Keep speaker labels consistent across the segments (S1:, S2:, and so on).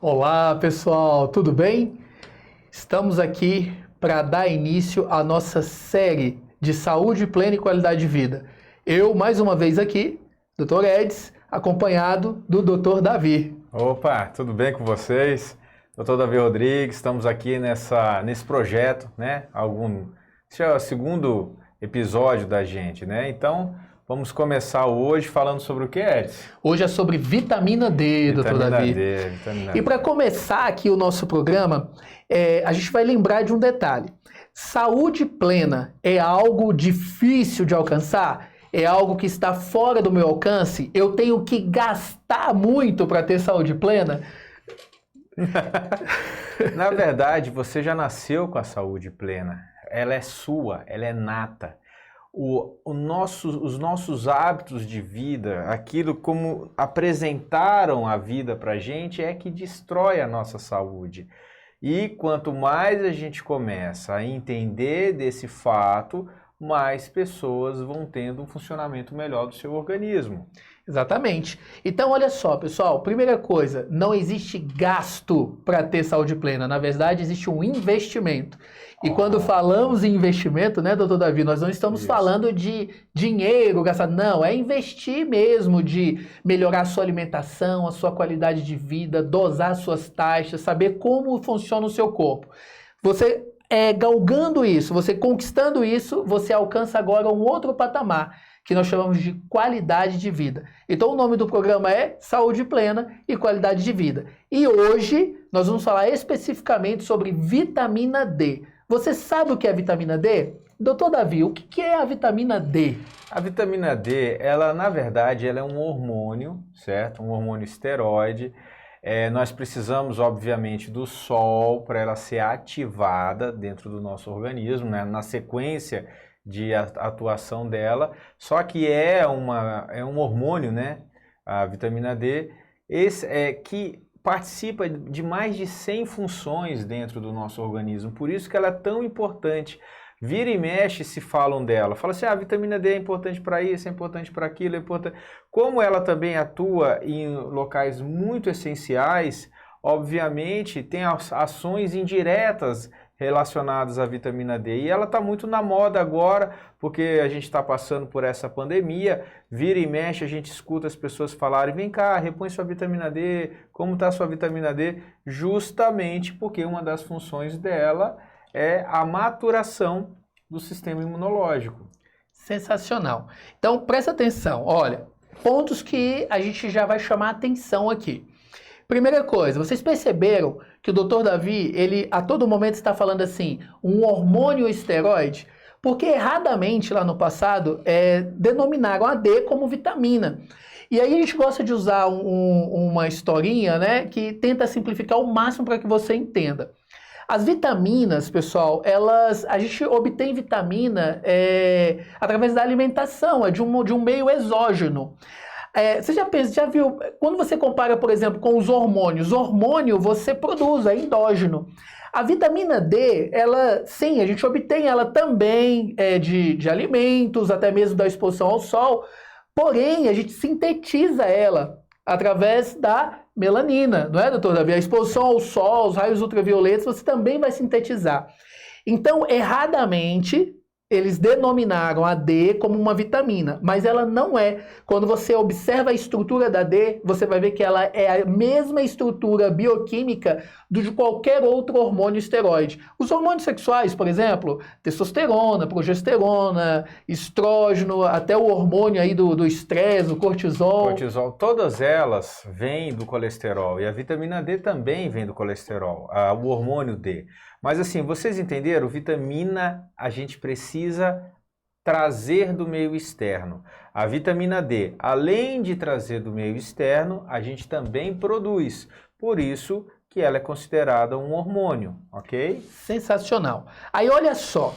S1: Olá, pessoal, tudo bem? Estamos aqui para dar início à nossa série de saúde plena e qualidade de vida. Eu, mais uma vez aqui, Dr. Edson, acompanhado do Dr. Davi.
S2: Opa, tudo bem com vocês? Dr. Davi Rodrigues, estamos aqui nesse projeto, né? Esse é o segundo episódio da gente, né? Então, vamos começar hoje falando sobre o que, Edson?
S1: Hoje é sobre vitamina D, Dr. Davi.
S2: Vitamina D.
S1: E para começar aqui o nosso programa, a gente vai lembrar de um detalhe. Saúde plena é algo difícil de alcançar? É algo que está fora do meu alcance? Eu tenho que gastar muito para ter saúde plena?
S2: Na verdade, você já nasceu com a saúde plena. Ela é sua, ela é nata. Os nossos hábitos de vida, aquilo como apresentaram a vida para a gente, é que destrói a nossa saúde. E quanto mais a gente começa a entender desse fato, mais pessoas vão tendo um funcionamento melhor do seu organismo.
S1: Exatamente. Então, olha só, pessoal. Primeira coisa, não existe gasto para ter saúde plena. Na verdade, existe um investimento. E quando falamos em investimento, né, doutor Davi, nós não estamos falando de dinheiro gastado. Não, é investir mesmo, de melhorar a sua alimentação, a sua qualidade de vida, dosar suas taxas, saber como funciona o seu corpo. Você galgando isso, você conquistando isso, você alcança agora um outro patamar, que nós chamamos de qualidade de vida. Então o nome do programa é Saúde Plena e Qualidade de Vida. E hoje nós vamos falar especificamente sobre vitamina D. Você sabe o que é vitamina D? Doutor Davi, o que é a vitamina D?
S2: A vitamina D, na verdade, ela é um hormônio, certo? Um hormônio esteroide. Nós precisamos, obviamente, do sol para ela ser ativada dentro do nosso organismo, né? Na sequência de atuação dela. Só que é um hormônio, né? A vitamina D, que participa de mais de 100 funções dentro do nosso organismo. Por isso que ela é tão importante. Vira e mexe se falam dela. Fala assim, a vitamina D é importante para isso, é importante para aquilo, é importante... Como ela também atua em locais muito essenciais, obviamente tem ações indiretas relacionadas à vitamina D. E ela está muito na moda agora, porque a gente está passando por essa pandemia, vira e mexe, a gente escuta as pessoas falarem, vem cá, repõe sua vitamina D, como está a sua vitamina D? Justamente porque uma das funções dela é a maturação do sistema imunológico.
S1: Sensacional. Então, presta atenção. Olha, pontos que a gente já vai chamar a atenção aqui. Primeira coisa, vocês perceberam que o Dr. Davi, ele a todo momento está falando assim, um hormônio esteroide? Porque erradamente lá no passado denominaram a D como vitamina. E aí a gente gosta de usar uma historinha, né, que tenta simplificar o máximo para que você entenda. As vitaminas, pessoal, a gente obtém vitamina através da alimentação, de um meio exógeno. Você já viu, quando você compara, por exemplo, com os hormônios, hormônio você produz, é endógeno. A vitamina D, sim, a gente obtém ela também de alimentos, até mesmo da exposição ao sol, porém a gente sintetiza ela através da melanina, não é, doutor Davi? A exposição ao sol, os raios ultravioletas, você também vai sintetizar. Então, erradamente, eles denominaram a D como uma vitamina, mas ela não é. Quando você observa a estrutura da D, você vai ver que ela é a mesma estrutura bioquímica de qualquer outro hormônio esteroide. Os hormônios sexuais, por exemplo, testosterona, progesterona, estrógeno, até o hormônio aí do estresse, o cortisol.
S2: Cortisol, todas elas vêm do colesterol e a vitamina D também vem do colesterol, o hormônio D. Mas assim, vocês entenderam? Vitamina a gente precisa trazer do meio externo. A vitamina D, além de trazer do meio externo, a gente também produz. Por isso que ela é considerada um hormônio, ok?
S1: Sensacional. Aí olha só.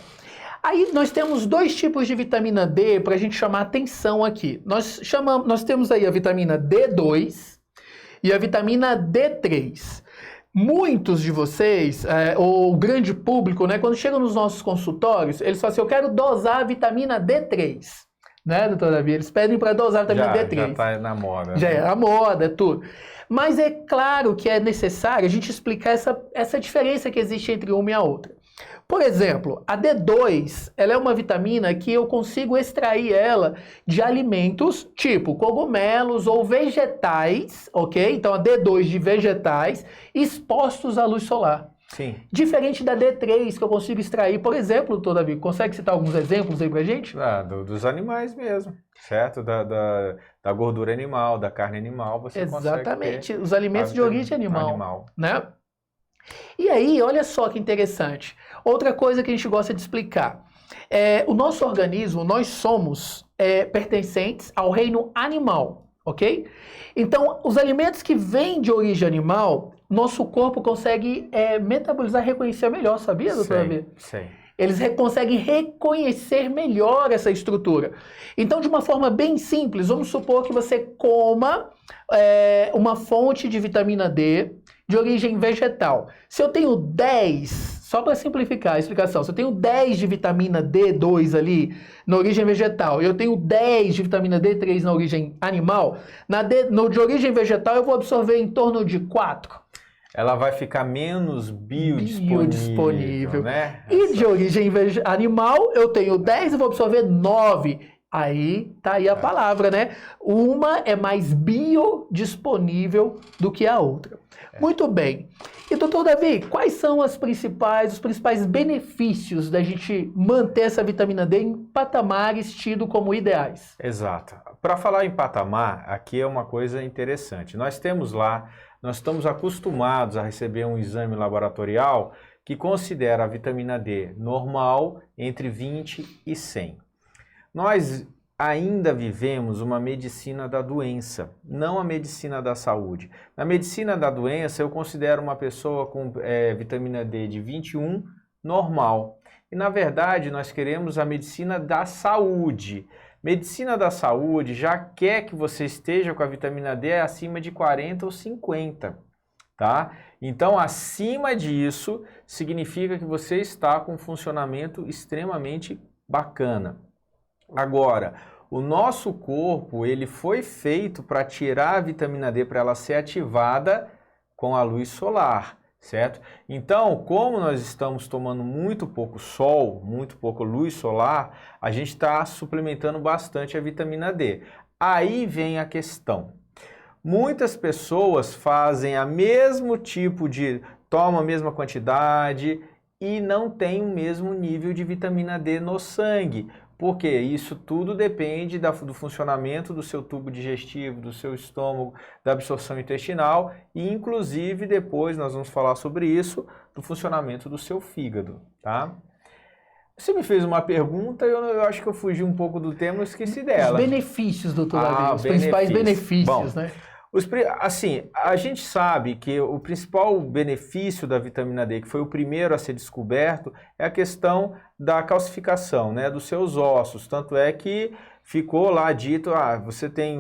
S1: Aí nós temos dois tipos de vitamina D para a gente chamar atenção aqui. Nós temos aí a vitamina D2 e a vitamina D3. Muitos de vocês, ou o grande público, né, quando chegam nos nossos consultórios, eles falam assim, eu quero dosar a vitamina D3. né, doutor Davi? Eles pedem para dosar a vitamina D3.
S2: Já está na moda.
S1: Já é a moda, tudo. Mas é claro que é necessário a gente explicar essa diferença que existe entre uma e a outra. Por exemplo, a D2, ela é uma vitamina que eu consigo extrair ela de alimentos tipo cogumelos ou vegetais, ok? Então a D2 de vegetais expostos à luz solar.
S2: Sim.
S1: Diferente da D3 que eu consigo extrair, por exemplo, doutor Davi, consegue citar alguns exemplos aí pra gente?
S2: Dos animais mesmo, certo? Da gordura animal, da carne animal, você
S1: Exatamente,
S2: consegue ter
S1: os alimentos de origem animal, né? E aí, olha só que interessante. Outra coisa que a gente gosta de explicar. O nosso organismo, nós somos pertencentes ao reino animal, ok? Então, os alimentos que vêm de origem animal, nosso corpo consegue metabolizar e reconhecer melhor, sabia, doutor Davi?
S2: Sei.
S1: Eles conseguem reconhecer melhor essa estrutura. Então, de uma forma bem simples, vamos supor que você coma uma fonte de vitamina D de origem vegetal. Se eu tenho 10, só para simplificar a explicação, se eu tenho 10 de vitamina D2 ali na origem vegetal e eu tenho 10 de vitamina D3 na origem animal, de origem vegetal eu vou absorver em torno de 4.
S2: Ela vai ficar menos biodisponível, né?
S1: E de origem animal, eu tenho 10 e vou absorver 9. Aí tá aí a palavra, né? Uma é mais biodisponível do que a outra. Muito bem. E doutor Davi, quais são os principais benefícios da gente manter essa vitamina D em patamares tidos como ideais?
S2: Exato. Para falar em patamar, aqui é uma coisa interessante. Nós estamos acostumados a receber um exame laboratorial que considera a vitamina D normal entre 20 e 100. Nós ainda vivemos uma medicina da doença, não a medicina da saúde. Na medicina da doença, eu considero uma pessoa com vitamina D de 21 normal. E, na verdade, nós queremos a medicina da saúde. Medicina da saúde já quer que você esteja com a vitamina D acima de 40 ou 50, tá? Então, acima disso, significa que você está com um funcionamento extremamente bacana. Agora, o nosso corpo, ele foi feito para tirar a vitamina D, para ela ser ativada com a luz solar, certo? Então, como nós estamos tomando muito pouco sol, muito pouco luz solar, a gente está suplementando bastante a vitamina D. Aí vem a questão. Muitas pessoas fazem a mesmo tipo tomam a mesma quantidade e não tem o mesmo nível de vitamina D no sangue. Porque isso tudo depende do funcionamento do seu tubo digestivo, do seu estômago, da absorção intestinal e, inclusive, depois nós vamos falar sobre isso, do funcionamento do seu fígado, tá? Você me fez uma pergunta e eu acho que eu fugi um pouco do tema e esqueci dela.
S1: Os benefícios, doutor Davi, os principais benefícios,
S2: bom,
S1: né?
S2: Assim, a gente sabe que o principal benefício da vitamina D, que foi o primeiro a ser descoberto, é a questão da calcificação, né, dos seus ossos. Tanto é que ficou lá dito, você tem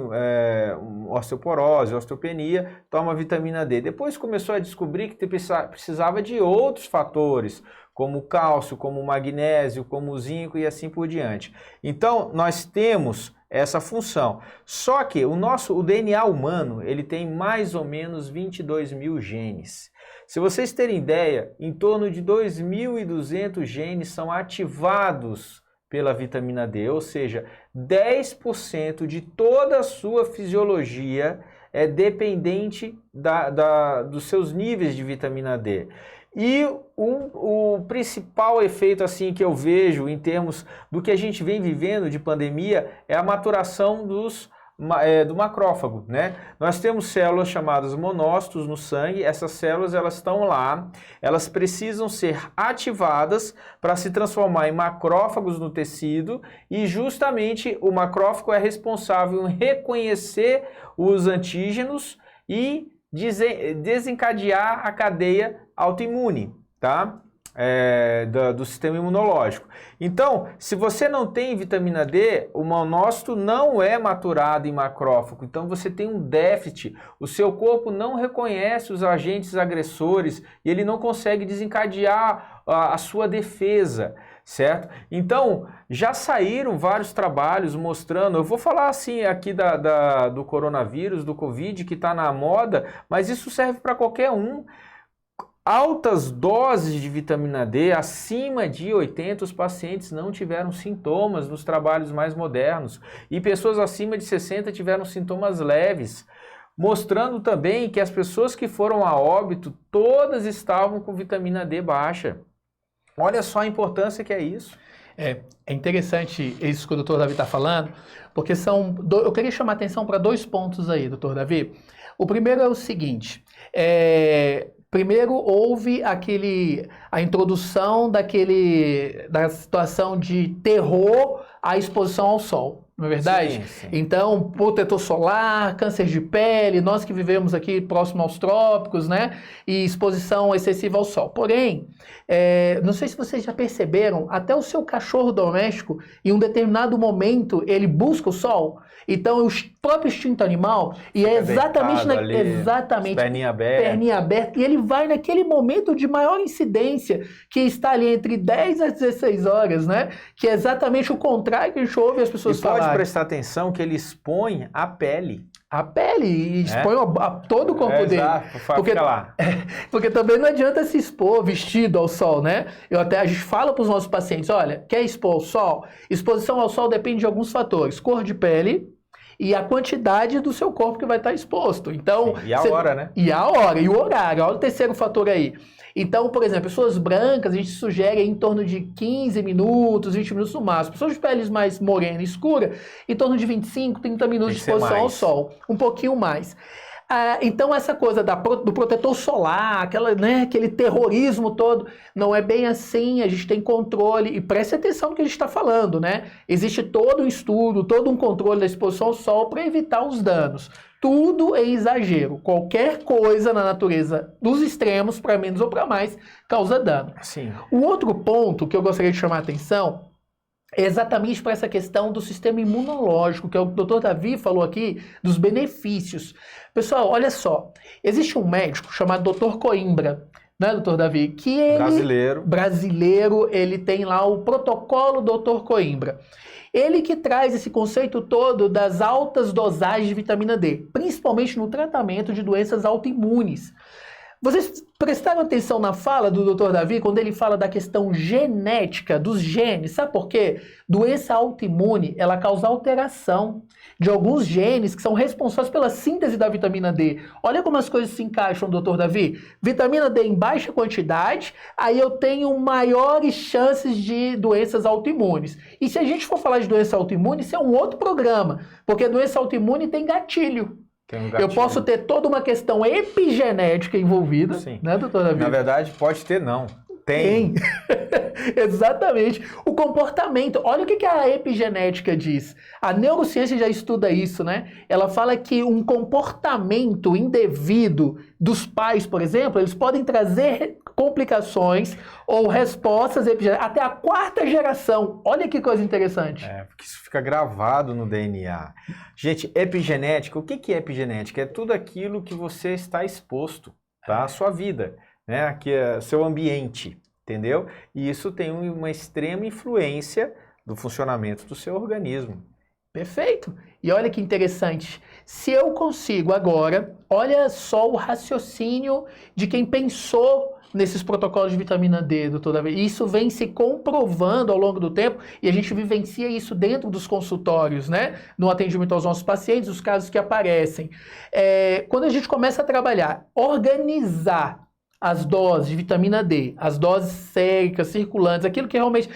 S2: osteoporose, osteopenia, toma vitamina D. Depois começou a descobrir que precisava de outros fatores, como o cálcio, como o magnésio, como o zinco e assim por diante. Então, nós temos essa função. Só que o DNA humano, ele tem mais ou menos 22 mil genes. Se vocês terem ideia, em torno de 2.200 genes são ativados pela vitamina D, ou seja, 10% de toda a sua fisiologia é dependente dos seus níveis de vitamina D. E o principal efeito assim que eu vejo em termos do que a gente vem vivendo de pandemia é a maturação do macrófago, né? Nós temos células chamadas monócitos no sangue, essas células elas estão lá, elas precisam ser ativadas para se transformar em macrófagos no tecido e justamente o macrófago é responsável em reconhecer os antígenos e desencadear a cadeia autoimune, tá? Do sistema imunológico. Então, se você não tem vitamina D, o monócito não é maturado em macrófago, então você tem um déficit, o seu corpo não reconhece os agentes agressores e ele não consegue desencadear a sua defesa. certo? Então, já saíram vários trabalhos mostrando, eu vou falar assim aqui do coronavírus, do Covid, que está na moda, mas isso serve para qualquer um. Altas doses de vitamina D, acima de 80, os pacientes não tiveram sintomas nos trabalhos mais modernos. E pessoas acima de 60 tiveram sintomas leves, mostrando também que as pessoas que foram a óbito, todas estavam com vitamina D baixa. Olha só a importância que é isso.
S1: É interessante isso que o doutor Davi está falando, porque eu queria chamar a atenção para 2 pontos aí, doutor Davi. O primeiro é o seguinte, primeiro houve a introdução da situação de terror à exposição ao sol. Não é verdade?
S2: Sim, sim.
S1: Então, protetor solar, câncer de pele, nós que vivemos aqui próximo aos trópicos, né? E exposição excessiva ao sol. Porém, não sei se vocês já perceberam, até o seu cachorro doméstico, em um determinado momento, ele busca o sol. Então, o próprio instinto animal, e é exatamente
S2: perninha aberta.
S1: Perninha aberta, e ele vai naquele momento de maior incidência, que está ali entre 10 a 16 horas, né? Que é exatamente o contrário que a gente ouve as pessoas falarem.
S2: Pode prestar atenção que ele expõe a pele.
S1: A pele, e expõe todo o corpo dele.
S2: Exato, fica lá.
S1: Porque também não adianta se expor vestido ao sol, né? A gente fala para os nossos pacientes, olha, quer expor ao sol? Exposição ao sol depende de alguns fatores, cor de pele e a quantidade do seu corpo que vai estar exposto. Então,
S2: e a hora, né?
S1: E a hora, e o horário. Olha o terceiro fator aí. Então, por exemplo, pessoas brancas, a gente sugere em torno de 15 minutos, 20 minutos no máximo. Pessoas de peles mais morena e escura, em torno de 25, 30 minutos de exposição ao sol. Um pouquinho mais. Então, essa coisa do protetor solar, aquele terrorismo todo, não é bem assim, a gente tem controle, e preste atenção no que a gente está falando, né? Existe todo um estudo, todo um controle da exposição ao sol para evitar os danos. Tudo é exagero. Qualquer coisa na natureza, dos extremos, para menos ou para mais, causa dano.
S2: Sim.
S1: O outro ponto que eu gostaria de chamar a atenção é exatamente para essa questão do sistema imunológico, que o Dr. Davi falou aqui, dos benefícios. Pessoal, olha só, existe um médico chamado Dr. Coimbra, né, Dr. Davi? Que ele, brasileiro, ele tem lá o protocolo Dr. Coimbra. Ele que traz esse conceito todo das altas dosagens de vitamina D, principalmente no tratamento de doenças autoimunes. Vocês prestaram atenção na fala do Dr. Davi quando ele fala da questão genética dos genes? Sabe por quê? Doença autoimune, ela causa alteração de alguns genes que são responsáveis pela síntese da vitamina D. Olha como as coisas se encaixam, Dr. Davi. Vitamina D em baixa quantidade, aí eu tenho maiores chances de doenças autoimunes. E se a gente for falar de doença autoimune, isso é um outro programa, porque doença autoimune tem gatilho. Eu posso ter toda uma questão epigenética envolvida,
S2: sim,
S1: né, doutor Davi?
S2: Na verdade, pode ter não. Tem.
S1: Exatamente. O comportamento. Olha o que a epigenética diz. A neurociência já estuda isso, né? Ela fala que um comportamento indevido dos pais, por exemplo, eles podem trazer complicações ou respostas epigenéticas até a 4ª geração. Olha que coisa interessante.
S2: Porque isso fica gravado no DNA. Gente, epigenética, o que é epigenética? É tudo aquilo que você está exposto, tá? A sua vida, né? Que é seu ambiente, entendeu? E isso tem uma extrema influência do funcionamento do seu organismo.
S1: Perfeito. E olha que interessante. Se eu consigo agora, olha só o raciocínio de quem pensou nesses protocolos de vitamina D, doutor Davi. Isso vem se comprovando ao longo do tempo e a gente vivencia isso dentro dos consultórios, né? No atendimento aos nossos pacientes, os casos que aparecem. Quando a gente começa a trabalhar, organizar as doses de vitamina D, as doses séricas, circulantes, aquilo que realmente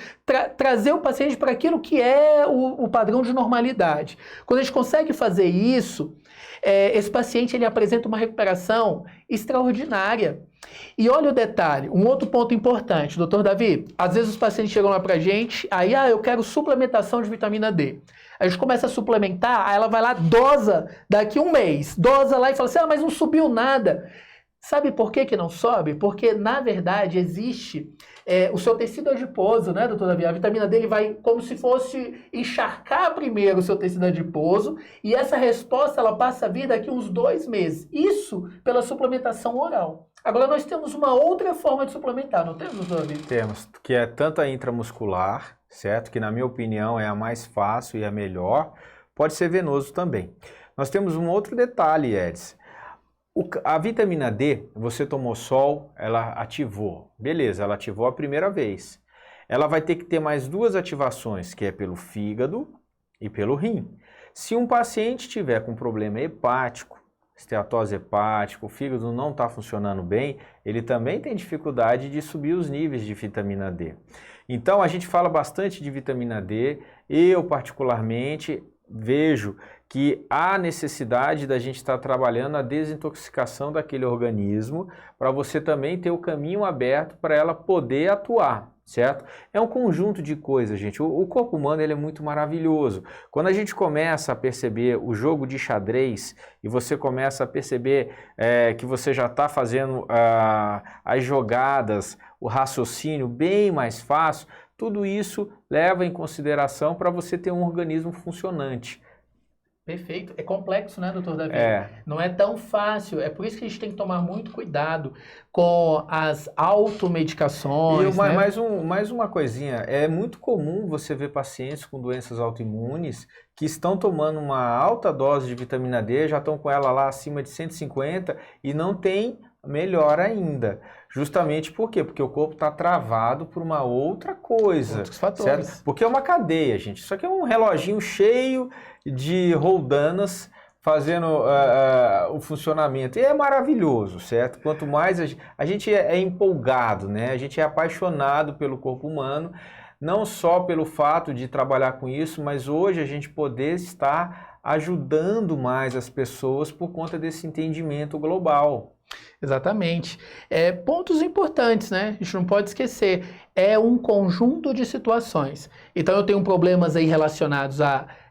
S1: trazer o paciente para aquilo que é o padrão de normalidade. Quando a gente consegue fazer isso, esse paciente ele apresenta uma recuperação extraordinária. E olha o detalhe, um outro ponto importante, doutor Davi, às vezes os pacientes chegam lá pra gente, aí, eu quero suplementação de vitamina D. A gente começa a suplementar, aí ela vai lá, dosa daqui 1 mês, dosa lá e fala assim, mas não subiu nada. Sabe por que que não sobe? Porque, na verdade, existe o seu tecido adiposo, né, doutor Davi? A vitamina D ele vai como se fosse encharcar primeiro o seu tecido adiposo e essa resposta ela passa a vir daqui uns 2 meses. Isso pela suplementação oral. Agora nós temos uma outra forma de suplementar, não temos, doutor Davi?
S2: Temos, que é tanto a intramuscular, certo? Que na minha opinião é a mais fácil e a melhor. Pode ser venoso também. Nós temos um outro detalhe, Edson. A vitamina D, você tomou sol, ela ativou. Beleza, ela ativou a primeira vez. Ela vai ter que ter mais 2 ativações, que é pelo fígado e pelo rim. Se um paciente tiver com problema hepático, esteatose hepática, o fígado não está funcionando bem, ele também tem dificuldade de subir os níveis de vitamina D. Então, a gente fala bastante de vitamina D. Eu, particularmente, vejo que há necessidade da gente estar trabalhando a desintoxicação daquele organismo para você também ter o caminho aberto para ela poder atuar, certo? É um conjunto de coisas, gente. O corpo humano ele é muito maravilhoso. Quando a gente começa a perceber o jogo de xadrez e você começa a perceber que você já está fazendo as jogadas, o raciocínio bem mais fácil, tudo isso leva em consideração para você ter um organismo funcionante.
S1: Perfeito. É complexo, né, doutor Davi? Não é tão fácil. É por isso que a gente tem que tomar muito cuidado com as automedicações.
S2: E mais uma coisinha. É muito comum você ver pacientes com doenças autoimunes que estão tomando uma alta dose de vitamina D, já estão com ela lá acima de 150 e não tem melhor ainda. Justamente por quê? Porque o corpo está travado por uma outra coisa.
S1: Outros fatores.
S2: Certo? Porque é uma cadeia, gente. Isso aqui é um reloginho cheio de roldanas fazendo o funcionamento. E é maravilhoso, certo? Quanto mais a gente é empolgado, né? A gente é apaixonado pelo corpo humano, não só pelo fato de trabalhar com isso, mas hoje a gente poder estar ajudando mais as pessoas por conta desse entendimento global.
S1: Exatamente. Pontos importantes, né? A gente não pode esquecer. É um conjunto de situações. Então eu tenho problemas aí relacionados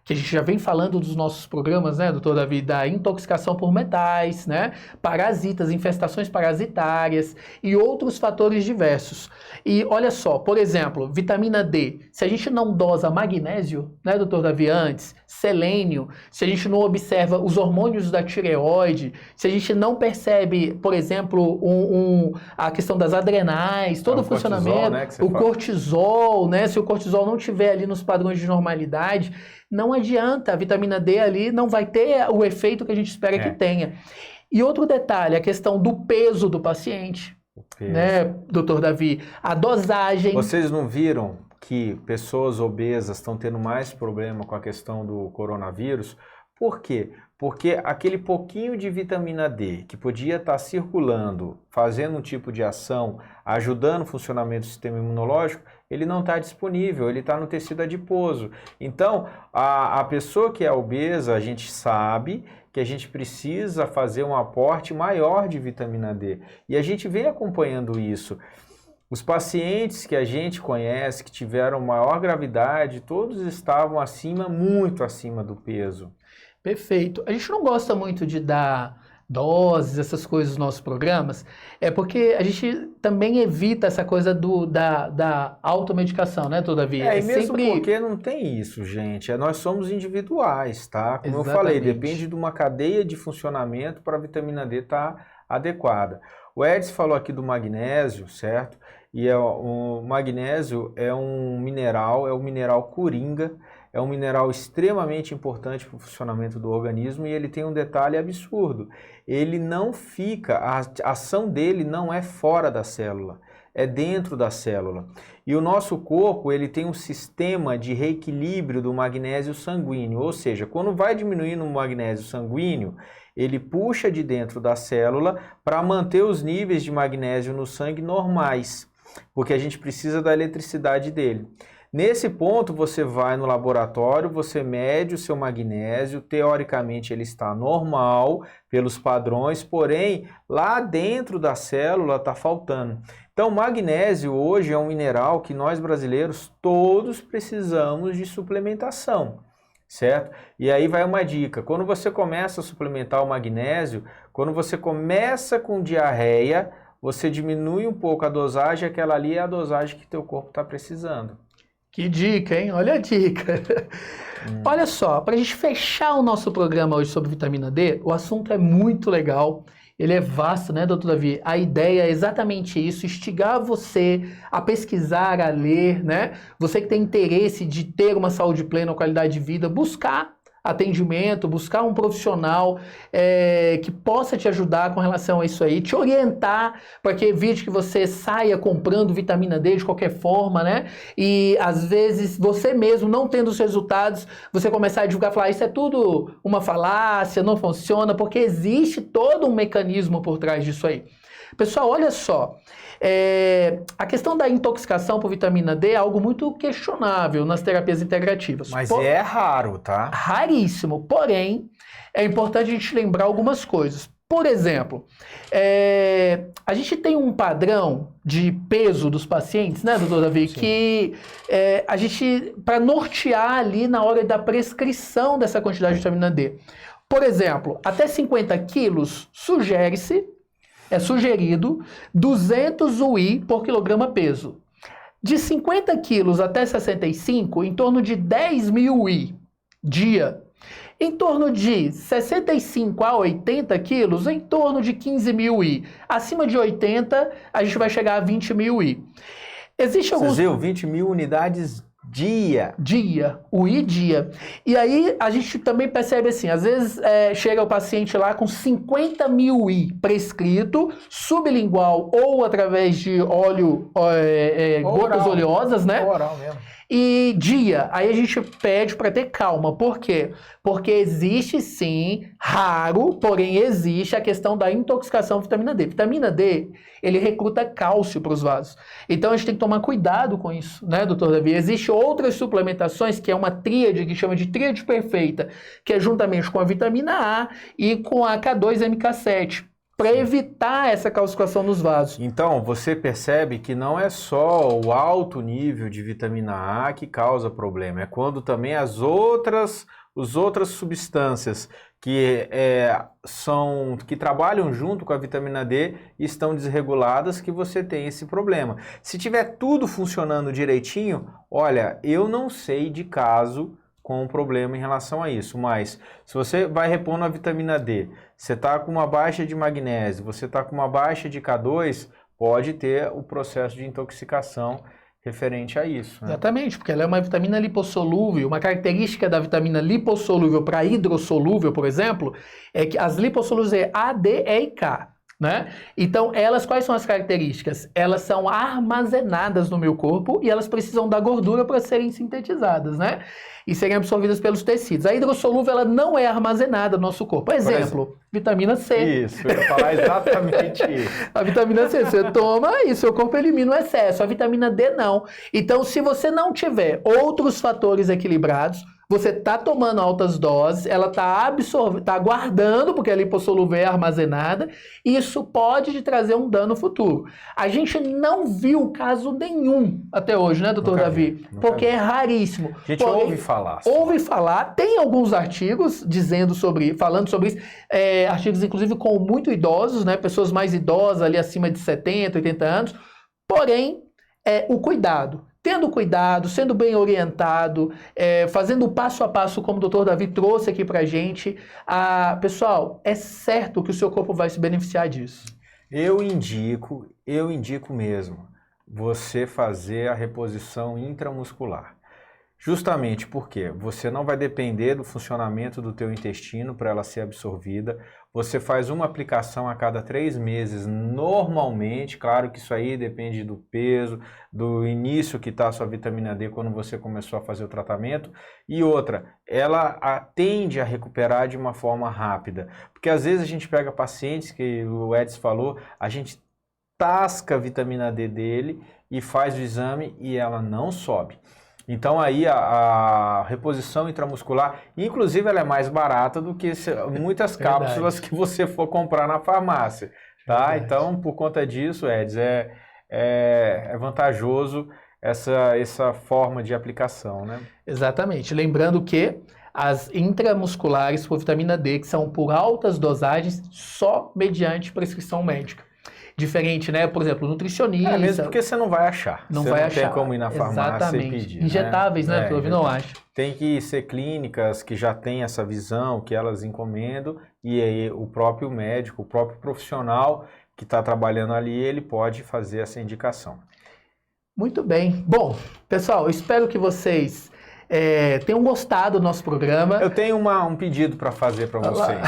S1: que a gente já vem falando dos nossos programas, né, doutor Davi, da intoxicação por metais, né, parasitas, infestações parasitárias e outros fatores diversos. E olha só, por exemplo, vitamina D, se a gente não dosa magnésio, né, doutor Davi, antes, selênio, se a gente não observa os hormônios da tireoide, se a gente não percebe, por exemplo, a questão das adrenais, todo o funcionamento, o cortisol, né, se o cortisol não estiver ali nos padrões de normalidade, não adianta, a vitamina D ali não vai ter o efeito que a gente espera que tenha. E outro detalhe, a questão do peso do paciente, né, doutor Davi? A dosagem...
S2: Vocês não viram que pessoas obesas estão tendo mais problema com a questão do coronavírus? Por quê? Porque aquele pouquinho de vitamina D que podia estar circulando, fazendo um tipo de ação, ajudando o funcionamento do sistema imunológico, ele não está disponível, ele está no tecido adiposo. Então, a pessoa que é obesa, a gente sabe que a gente precisa fazer um aporte maior de vitamina D. E a gente vem acompanhando isso. Os pacientes que a gente conhece, que tiveram maior gravidade, todos estavam acima, muito acima do peso.
S1: Perfeito. A gente não gosta muito de dar doses, essas coisas nos nossos programas, porque a gente também evita essa coisa da automedicação, né, todavia?
S2: E mesmo porque não tem isso, gente. Nós somos individuais, tá? Como
S1: Exatamente.
S2: eu falei, depende de uma cadeia de funcionamento para a vitamina D estar adequada. O Edson falou aqui do magnésio, certo? E o magnésio é um mineral coringa, é um mineral extremamente importante para o funcionamento do organismo e ele tem um detalhe absurdo. Ele não fica, a ação dele não é fora da célula, é dentro da célula. E o nosso corpo, ele tem um sistema de reequilíbrio do magnésio sanguíneo, ou seja, quando vai diminuindo o magnésio sanguíneo, ele puxa de dentro da célula para manter os níveis de magnésio no sangue normais, porque a gente precisa da eletricidade dele. Nesse ponto, você vai no laboratório, você mede o seu magnésio, teoricamente ele está normal pelos padrões, porém, lá dentro da célula está faltando. Então, magnésio hoje é um mineral que nós brasileiros todos precisamos de suplementação. certo? E aí vai uma dica, quando você começa a suplementar o magnésio, quando você começa com diarreia, você diminui um pouco a dosagem, aquela ali é a dosagem que teu corpo está precisando.
S1: Que dica, hein? Olha a dica. Olha só, para a gente fechar o nosso programa hoje sobre vitamina D, o assunto é muito legal. Ele é vasto, né, doutor Davi? A ideia é exatamente isso, instigar você a pesquisar, a ler, né? Você que tem interesse de ter uma saúde plena, uma qualidade de vida, buscar atendimento, buscar um profissional que possa te ajudar com relação a isso aí, te orientar para que evite que você saia comprando vitamina D de qualquer forma, né? E às vezes você mesmo, não tendo os resultados, você começar a divulgar, falar isso é tudo uma falácia, não funciona, porque existe todo um mecanismo por trás disso aí. Pessoal, olha só, a questão da intoxicação por vitamina D é algo muito questionável nas terapias integrativas.
S2: Mas é raro, tá?
S1: Raríssimo, porém, é importante a gente lembrar algumas coisas. Por exemplo, a gente tem um padrão de peso dos pacientes, né, doutor Davi,
S2: Sim.
S1: que a gente, para nortear ali na hora da prescrição dessa quantidade de vitamina D. Por exemplo, até 50 quilos é sugerido 200 UI por quilograma peso. De 50 quilos até 65, em torno de 10.000 UI dia. Em torno de 65 a 80 quilos, em torno de 15.000 UI. Acima de 80, a gente vai chegar a 20.000 UI. Existe alguns...
S2: Você viu? 20.000 unidades dia.
S1: UI dia. E aí a gente também percebe assim, às vezes chega o paciente lá com 50.000 UI prescrito, sublingual ou através de óleo, gotas oleosas, né?
S2: Oral mesmo.
S1: E dia, aí a gente pede para ter calma. Por quê? Porque existe sim, raro, porém existe a questão da intoxicação por vitamina D. Vitamina D, ele recruta cálcio para os vasos. Então a gente tem que tomar cuidado com isso, né, doutor Davi? Existem outras suplementações, que é uma tríade, que chama de tríade perfeita, que é juntamente com a vitamina A e com a K2-MK7. Para evitar essa calcificação nos vasos.
S2: Então, você percebe que não é só o alto nível de vitamina A que causa problema, é quando também as outras substâncias que trabalham junto com a vitamina D estão desreguladas que você tem esse problema. Se tiver tudo funcionando direitinho, olha, eu não sei de caso com um problema em relação a isso, mas se você vai repondo a vitamina D, você está com uma baixa de magnésio, você está com uma baixa de K2, pode ter o processo de intoxicação referente a isso. Né?
S1: Exatamente, porque ela é uma vitamina lipossolúvel. Uma característica da vitamina lipossolúvel para hidrossolúvel, por exemplo, é que as lipossolúveis é A, D, E e K. Né? Então, quais são as características? Elas são armazenadas no meu corpo e elas precisam da gordura para serem sintetizadas, né? E serem absorvidas pelos tecidos. A hidrossolúvel, ela não é armazenada no nosso corpo. Exemplo, vitamina C.
S2: Isso, eu ia falar exatamente isso.
S1: A vitamina C, você toma e seu corpo elimina o excesso. A vitamina D, não. Então, se você não tiver outros fatores equilibrados, você está tomando altas doses, ela está guardando, porque a lipossolúvel é armazenada, e isso pode te trazer um dano futuro. A gente não viu caso nenhum até hoje, né, doutor Davi? Porque é raríssimo.
S2: A gente ouve falar.
S1: Ouve falar, tem alguns artigos falando sobre isso, artigos inclusive com muito idosos, né, pessoas mais idosas, ali acima de 70, 80 anos, porém, o cuidado. Tendo cuidado, sendo bem orientado, fazendo o passo a passo como o doutor Davi trouxe aqui pra gente, pessoal, é certo que o seu corpo vai se beneficiar disso.
S2: Eu indico mesmo você fazer a reposição intramuscular. Justamente porque você não vai depender do funcionamento do teu intestino para ela ser absorvida. Você faz uma aplicação a cada 3 meses normalmente. Claro que isso aí depende do peso, do início que está a sua vitamina D quando você começou a fazer o tratamento. E outra, ela tende a recuperar de uma forma rápida. Porque às vezes a gente pega pacientes, que o Edson falou, a gente tasca a vitamina D dele e faz o exame e ela não sobe. Então aí a reposição intramuscular, inclusive ela é mais barata do que muitas cápsulas que você for comprar na farmácia, tá? Então por conta disso, Edson, é vantajoso essa forma de aplicação, né?
S1: Exatamente. Lembrando que as intramusculares por vitamina D, que são por altas dosagens, só mediante prescrição médica. Diferente, né? Por exemplo, nutricionista.
S2: Mesmo porque você não vai achar.
S1: Não
S2: você
S1: vai
S2: não
S1: achar.
S2: tem como ir na farmácia e pedir.
S1: Injetáveis, né? Pelo não acho.
S2: Tem que ser clínicas que já têm essa visão, que elas encomendam, e aí o próprio médico, o próprio profissional que está trabalhando ali, ele pode fazer essa indicação.
S1: Muito bem. Bom, pessoal, eu espero que vocês tenham gostado do nosso programa.
S2: Eu tenho um pedido para fazer para vocês.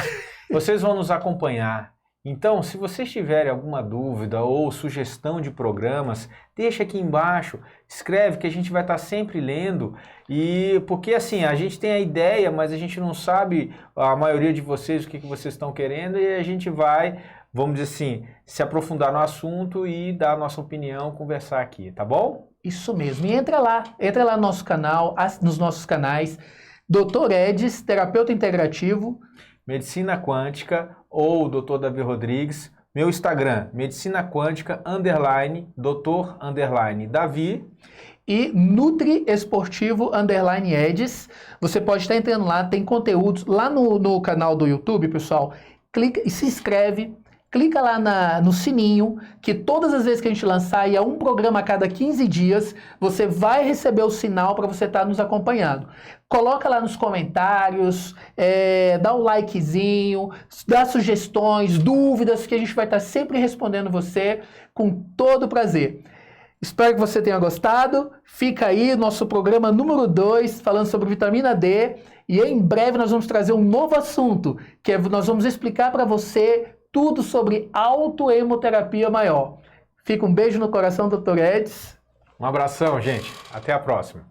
S2: Vocês vão nos acompanhar. Então, se vocês tiverem alguma dúvida ou sugestão de programas, deixa aqui embaixo, escreve que a gente vai estar sempre lendo. E porque assim, a gente tem a ideia, mas a gente não sabe, a maioria de vocês, o que vocês estão querendo, e a gente vai, vamos dizer assim, se aprofundar no assunto e dar a nossa opinião, conversar aqui, tá bom?
S1: Isso mesmo. E entra lá no nosso canal, nos nossos canais, Dr. Edis, terapeuta integrativo,
S2: Medicina Quântica ou Dr. Davi Rodrigues. Meu Instagram, Medicina Quântica, _Dr. Davi.
S1: E Nutri Esportivo _Edis. Você pode estar entrando lá, tem conteúdos lá no canal do YouTube, pessoal. Clica e se inscreve. Clica lá no sininho, que todas as vezes que a gente lançar, e é um programa a cada 15 dias, você vai receber o sinal para você estar nos acompanhando. Coloca lá nos comentários, dá um likezinho, dá sugestões, dúvidas, que a gente vai estar sempre respondendo você com todo prazer. Espero que você tenha gostado. Fica aí nosso programa número 2, falando sobre vitamina D. E em breve nós vamos trazer um novo assunto, que nós vamos explicar para você tudo sobre autohemoterapia maior. Fica um beijo no coração, Dr. Edis.
S2: Um abração, gente. Até a próxima.